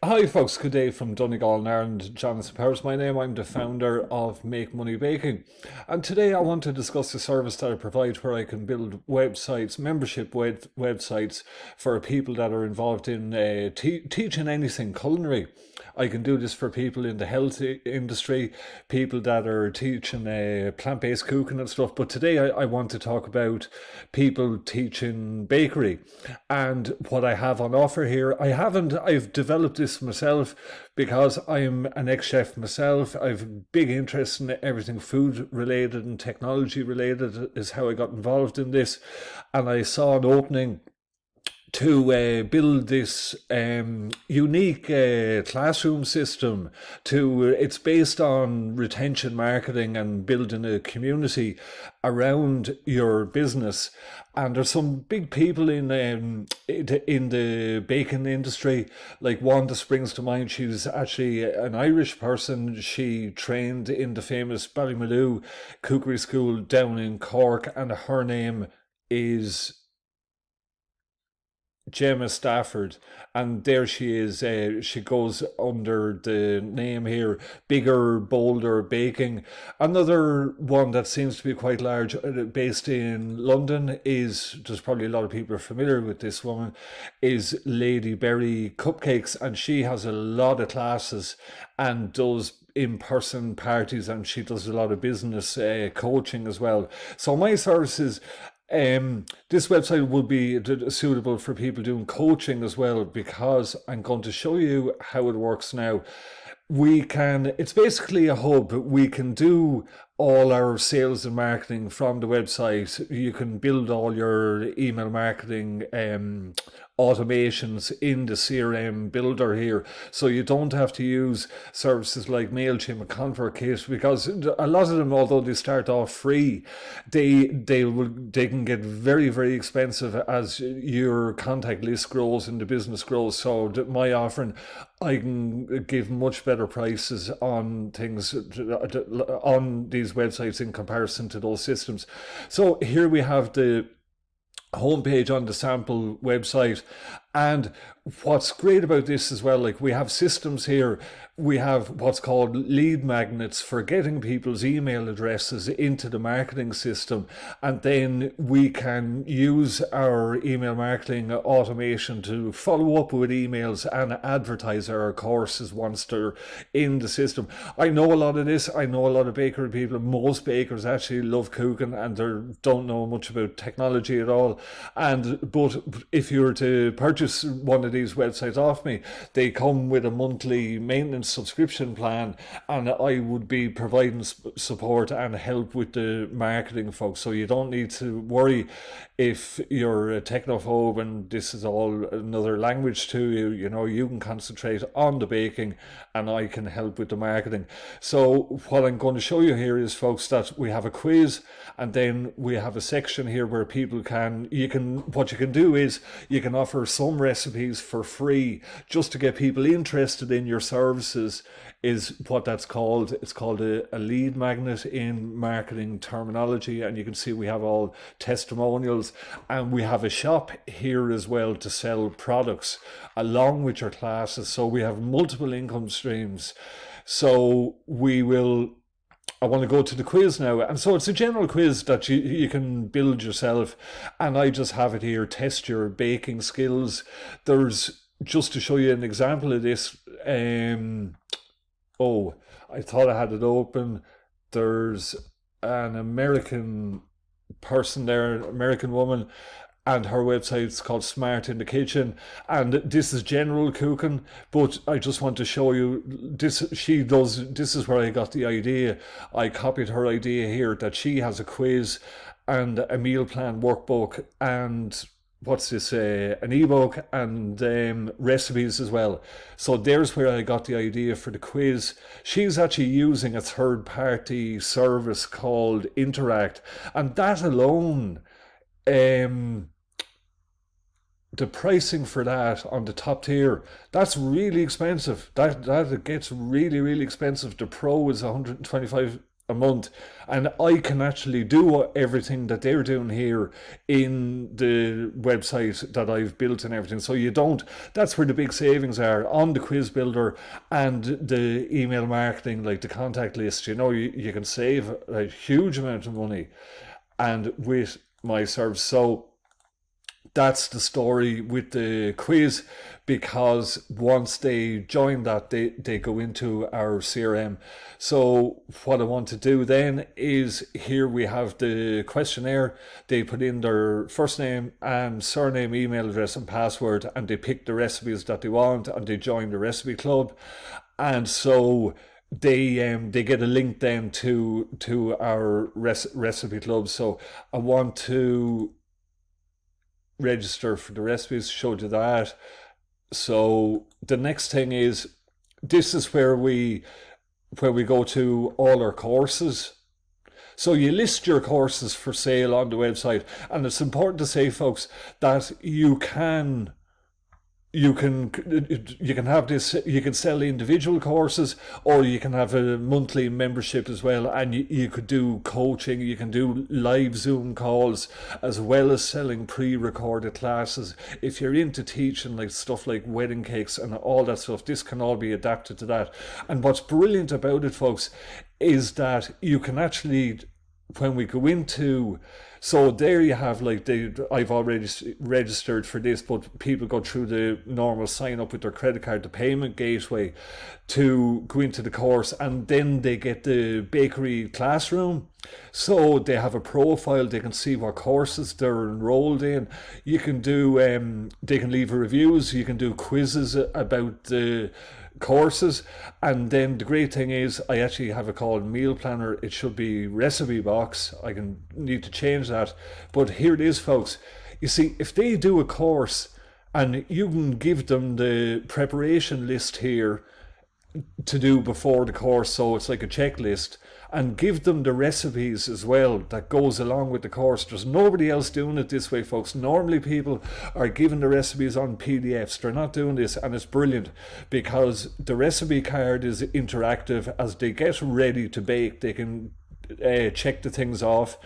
Hi folks, good day from Donegal in Ireland. Jonathan Powers, my name. I'm the founder of Make Money Baking. And today I want to discuss a service that I provide where I can build websites, websites for people that are involved in teaching anything culinary. I can do this for people in the health industry, people that are teaching plant-based cooking and stuff. But today I want to talk about people teaching bakery and what I have on offer here. I've developed this myself because I'm an ex-chef myself. I've big interest in everything food related and technology related is how I got involved in this. And I saw an opening to build this unique classroom system. It's based on retention marketing and building a community around your business. And there's some big people in the baking industry. Like one that springs to mind. She's actually an Irish person. She trained in the famous Ballymaloo Cookery School down in Cork, and her name is Gemma Stafford, and there she is. She goes under the name here, Bigger, Bolder Baking. Another one that seems to be quite large, based in London, there's probably a lot of people are familiar with this woman, is Lady Berry Cupcakes, and she has a lot of classes and does in-person parties, and she does a lot of business coaching as well. So my services, this website will be suitable for people doing coaching as well, because I'm going to show you how it works now. It's basically a hub. We can do all our sales and marketing from the website. You can build all your email marketing automations in the CRM builder here, so you don't have to use services like MailChimp and ConvertKit, because a lot of them, although they start off free, they can get very, very expensive as your contact list grows and the business grows. So my offering, I can give much better prices on things on these websites in comparison to those systems. So here we have the homepage on the sample website. And what's great about this as well, like we have systems here. We have what's called lead magnets for getting people's email addresses into the marketing system. And then we can use our email marketing automation to follow up with emails and advertise our courses once they're in the system. I know a lot of this. I know a lot of bakery people. Most bakers actually love cooking and they don't know much about technology at all. But if you were to purchase one of these websites off me, they come with a monthly maintenance subscription plan, and I would be providing support and help with the marketing, folks. So you don't need to worry if you're a technophobe and this is all another language to you. You know, you can concentrate on the baking and I can help with the marketing. So what I'm going to show you here is, folks, that we have a quiz, and then we have a section here where what you can do is you can offer some recipes for free just to get people interested in your services, is what that's called. It's called a lead magnet in marketing terminology, and you can see we have all testimonials, and we have a shop here as well to sell products along with your classes. So we have multiple income streams. So I want to go to the quiz now. And so it's a general quiz that you can build yourself. And I just have it here, test your baking skills. There's, just to show you an example of this, I thought I had it open. There's an American person there, American woman, and her website's called Smart in the Kitchen, and this is general cooking, but I just want to show you this. This is where I got the idea. I copied her idea here, that she has a quiz and a meal plan workbook and an ebook and recipes as well. So there's where I got the idea for the quiz. She's actually using a third-party service called Interact, and that alone, the pricing for that on the top tier, that's really expensive. That gets really, really expensive. The Pro is 125 a month, and I can actually do everything that they're doing here in the website that I've built and everything. So you don't, that's where the big savings are on the quiz builder and the email marketing, like the contact list. You can save a huge amount of money and with my service. So that's the story with the quiz, because once they join that, they go into our CRM. So what I want to do then is, here we have the questionnaire. They put in their first name and surname, email address and password, and they pick the recipes that they want, and they join the recipe club. And so they get a link then to our recipe club. So I want to register for the recipes, showed you that. So the next thing is, this is where we go to all our courses. So you list your courses for sale on the website, and it's important to say, folks, that you can have this, you can sell individual courses, or you can have a monthly membership as well, and you could do coaching, you can do live Zoom calls, as well as selling pre-recorded classes. If you're into teaching like stuff like wedding cakes and all that stuff, this can all be adapted to that. And what's brilliant about it, folks, is that you can actually, when we go into, so there you have, like, I've already registered for this, but people go through the normal sign up with their credit card, the payment gateway, to go into the course, and then they get the bakery classroom. So they have a profile, they can see what courses they're enrolled in. You can do, they can leave reviews, you can do quizzes about the courses. And then the great thing is, I actually have it called meal planner. It should be recipe box. I can need to change that, but here it is, folks. You see, if they do a course and you can give them the preparation list here to do before the course, so it's like a checklist, and give them the recipes as well that goes along with the course. There's nobody else doing it this way, folks. Normally people are giving the recipes on PDFs. They're not doing this, and it's brilliant, because the recipe card is interactive. As they get ready to bake, they can check the things off,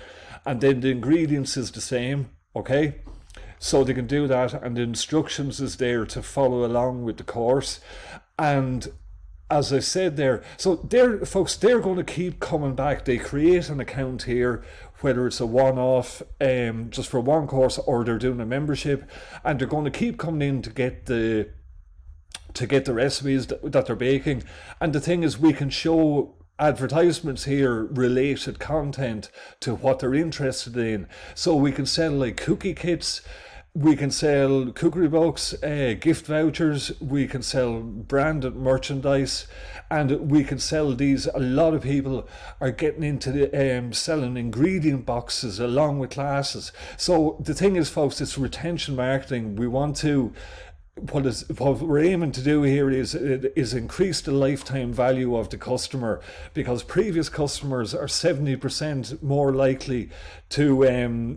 and then the ingredients is the same, okay? So they can do that, and the instructions is there to follow along with the course. And as I said there, so they're, folks, they're going to keep coming back. They create an account here, whether it's a one-off, just for one course, or they're doing a membership, and they're going to keep coming in to get the recipes that they're baking. And the thing is, we can show advertisements here, related content to what they're interested in. So we can sell like cookie kits, we can sell cookery books, gift vouchers, we can sell branded merchandise, and we can sell these. A lot of people are getting into the, selling ingredient boxes along with classes. So the thing is, folks, it's retention marketing. We want to, what we're aiming to do here is increase the lifetime value of the customer, because previous customers are 70% more likely to,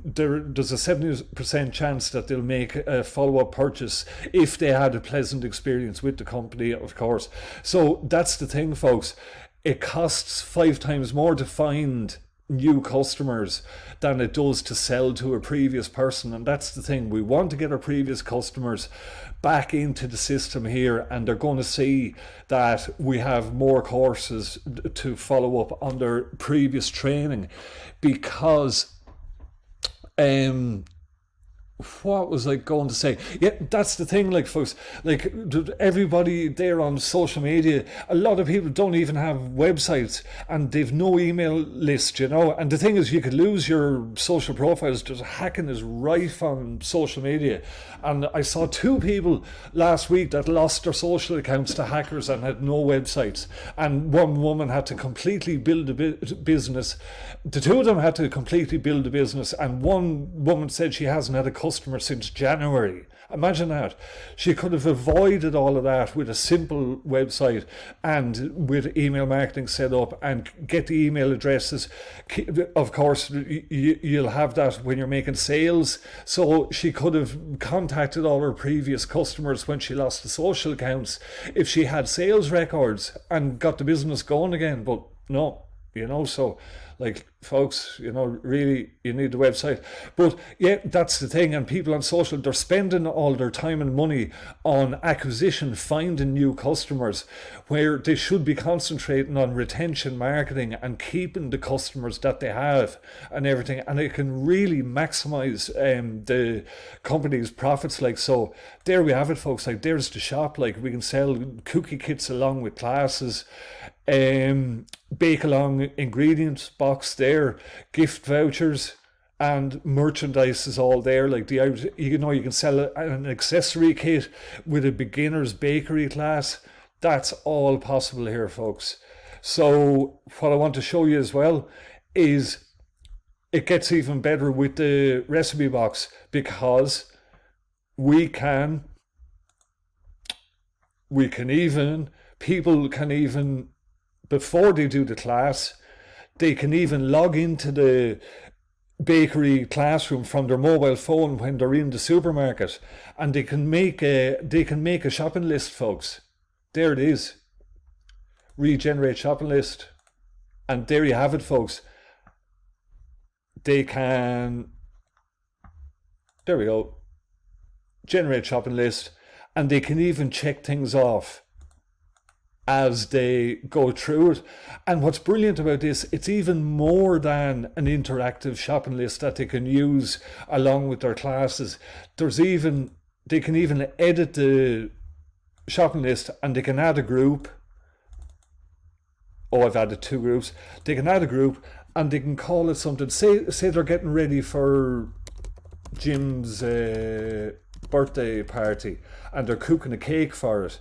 there's a 70% chance that they'll make a follow-up purchase if they had a pleasant experience with the company, of course. So that's the thing, folks. It costs 5 times more to find new customers than it does to sell to a previous person. And that's the thing, we want to get our previous customers back into the system here, and they're going to see that we have more courses to follow up on their previous training. Because what was I going to say? Yeah, that's the thing, like, folks, like, everybody there on social media, a lot of people don't even have websites, and they've no email list, and the thing is, you could lose your social profiles. Just hacking is rife on social media, and I saw 2 people last week that lost their social accounts to hackers and had no websites, and one woman had to completely build a business. The 2 of them had to completely build a business, and one woman said she hasn't had a customer since January. Imagine that. She could have avoided all of that with a simple website and with email marketing set up, and get the email addresses. Of course, you'll have that when you're making sales. So she could have contacted all her previous customers when she lost the social accounts if she had sales records and got the business going again. But no. So like folks, really you need the website. But yeah, that's the thing. And people on social, they're spending all their time and money on acquisition, finding new customers, where they should be concentrating on retention marketing and keeping the customers that they have and everything. And it can really maximize the company's profits. Like, so there we have it, folks. Like, there's the shop. Like, we can sell cookie kits along with classes, bake along ingredients box there, gift vouchers, and merchandise is all there. Like, you can sell an accessory kit with a beginner's bakery class. That's all possible here, folks. So what I want to show you as well is it gets even better with the recipe box, because we can even, people can even, before they do the class, they can even log into the bakery classroom from their mobile phone when they're in the supermarket, and they can make a shopping list, folks. There it is. Regenerate shopping list. And there you have it, folks. They can, there we go, generate shopping list, and they can even check things off as they go through it. And what's brilliant about this, it's even more than an interactive shopping list that they can use along with their classes. They can even edit the shopping list, and they can add a group. Oh, I've added 2 groups. They can add a group, and they can call it something. Say they're getting ready for Jim's birthday party, and they're cooking a cake for it.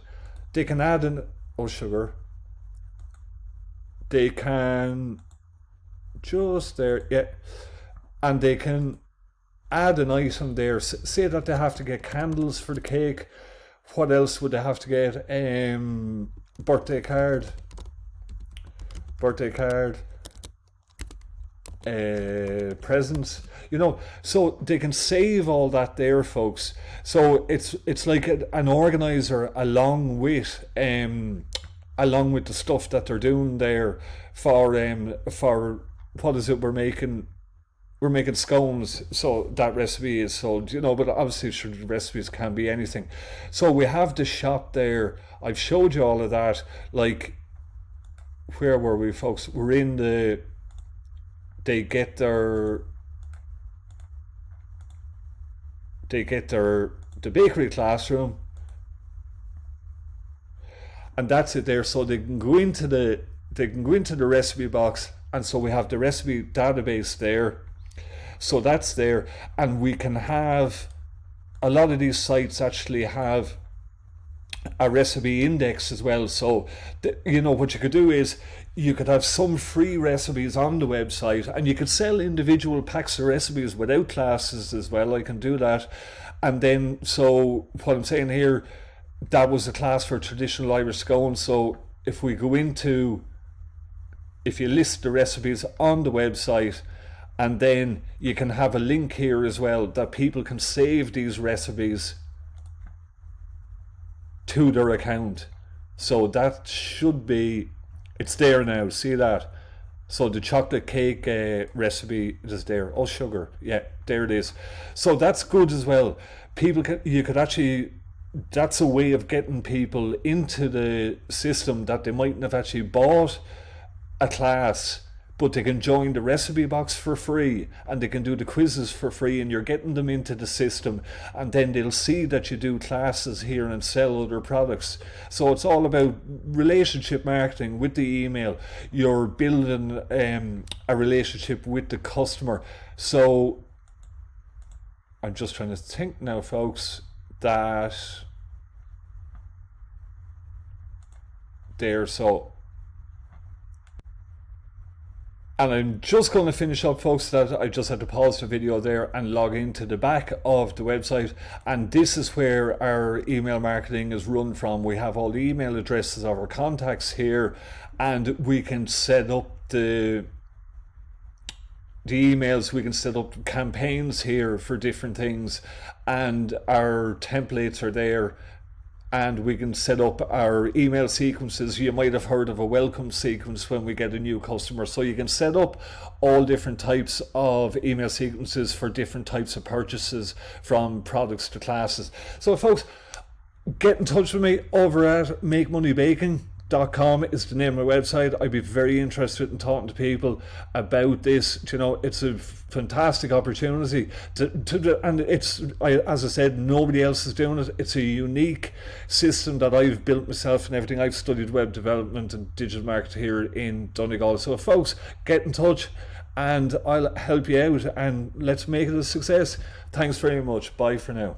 They can add sugar. They can just there, yeah, and they can add an item there. Say that they have to get candles for the cake. What else would they have to get? Birthday card, presents. So they can save all that there, folks. So it's like an organizer along with the stuff that they're doing there for what is it we're making. We're making scones, so that recipe is sold, but obviously sure, the recipes can be anything. So we have the shop there. I've showed you all of that. Like, where were we, folks? We're in the, they get their the bakery classroom, and that's it there. So they can go into the recipe box, and so we have the recipe database there. So that's there, and we can have, a lot of these sites actually have a recipe index as well. So what you could do is you could have some free recipes on the website, and you could sell individual packs of recipes without classes as well. I can do that. And then, so what I'm saying here, that was a class for traditional Irish scones. So if you list the recipes on the website, and then you can have a link here as well that people can save these recipes to their account. So that should be, it's there now. See that? So the chocolate cake recipe is there. Oh, sugar. Yeah, there it is. So that's good as well. That's a way of getting people into the system that they mightn't have actually bought a class, but they can join the recipe box for free, and they can do the quizzes for free, and you're getting them into the system, and then they'll see that you do classes here and sell other products. So it's all about relationship marketing with the email. You're building a relationship with the customer. So I'm just trying to think now, folks, that there, so, and I'm just going to finish up, folks, that I just had to pause the video there and log into the back of the website. And this is where our email marketing is run from. We have all the email addresses of our contacts here, and we can set up the emails. We can set up campaigns here for different things, and our templates are there. and we can set up our email sequences. You might have heard of a welcome sequence when we get a new customer. So you can set up all different types of email sequences for different types of purchases, from products to classes. So folks, get in touch with me over at makemoneybaking.com is the name of my website. I'd be very interested in talking to people about this. You know, it's a fantastic opportunity and as I said, nobody else is doing it. It's a unique system that I've built myself and everything. I've studied web development and digital marketing here in Donegal. So folks, get in touch and I'll help you out, and let's make it a success. Thanks very much. Bye for now.